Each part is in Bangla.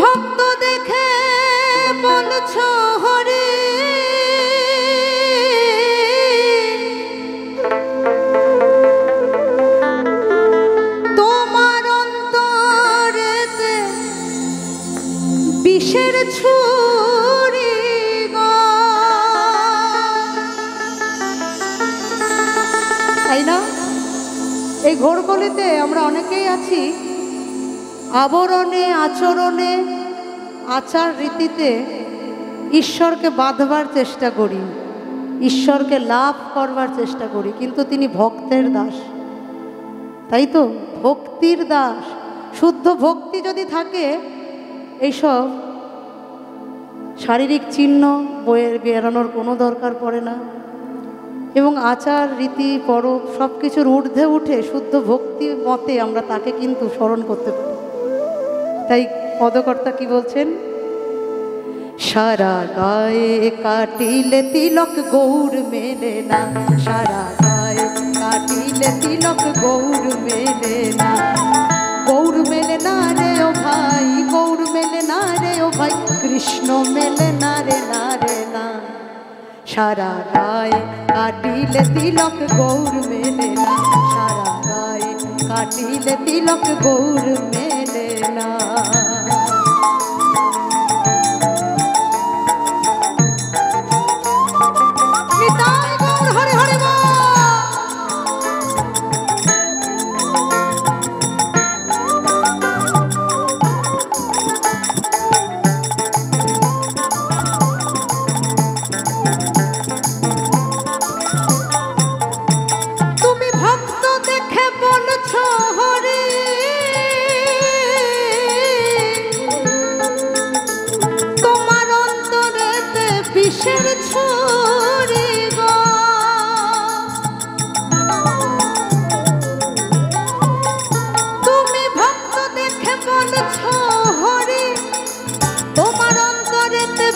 ভক্ত দেখে বলছো হরি, তোমার অন্তরেতে বিষের ছুরি গো। তাই না? এই ঘোরকলিতে আমরা অনেকেই আছি আবরণে আচরণে আচার রীতিতে ঈশ্বরকে বাঁধবার চেষ্টা করি, ঈশ্বরকে লাভ করবার চেষ্টা করি, কিন্তু তিনি ভক্তের দাস। তাই তো, ভক্তির দাস। শুদ্ধ ভক্তি যদি থাকে এইসব শারীরিক চিহ্ন বইয়ের বেরানোর কোনো দরকার পড়ে না, এবং আচার রীতি পরব সব কিছুর ঊর্ধ্বে উঠে শুদ্ধ ভক্তি মতে আমরা তাকে কিন্তু স্মরণ করতে পারি। তাই পদকর্তা কি বলছেন? সারা গায়ে কাটিলে তিলক গৌর মেলে না, সারা গায়ে কাটিলে তিলক গৌর মেলে না। গৌর মেলে না রে ও ভাই, গৌর মেলে না রে ও ভাই, কৃষ্ণ মেলে না রে না রে না। সারা গায়ে কাটিলে তিলক গৌর মেলে না, সারা গায়ে কাটিলে তিলক গৌর মেলে না।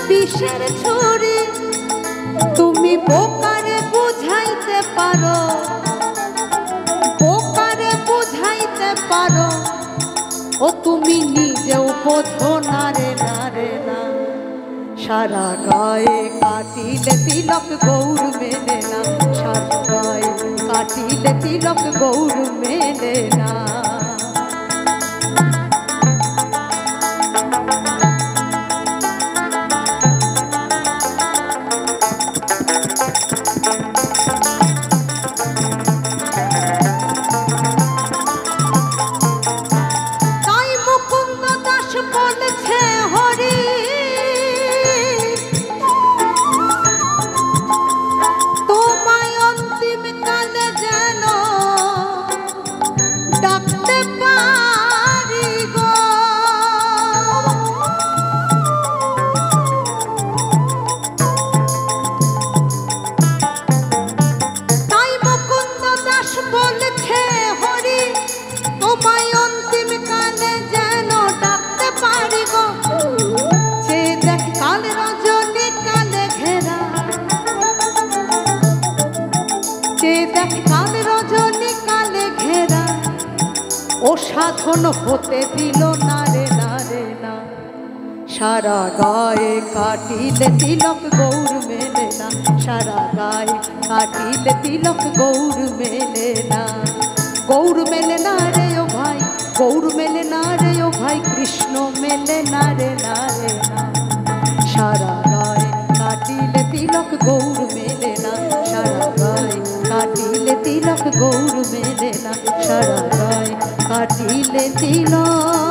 বিষের ছুরি তুমি বোকারে বুঝাইতে পারো, বোকারে বুঝাইতে পারো, ও তুমি নিজেও বোঝো না রে না রে না। সারা গায়ে কাটিলে তিলক গৌর মেলে না, সারা গায়ে কাটিলে তিলক গৌর মেলে না। ও সাধন হতে দিল না রে না রে না। সারা গায়ে কাটিলে তিলক গৌর মেলে না, সারা গায়ে কাটিলে তিলক গৌর মেলে না। গৌর মেলে না রে ও ভাই, গৌর মেলে না রে ও ভাই, কৃষ্ণ মেলে না রে না রে না। সারা গায়ে কাটিলে তিলক গৌর মেলে না, সারা গায়ে কাটিলে তিলক গৌর মেলে না, সারা গায়ে কাটিলে তিলক।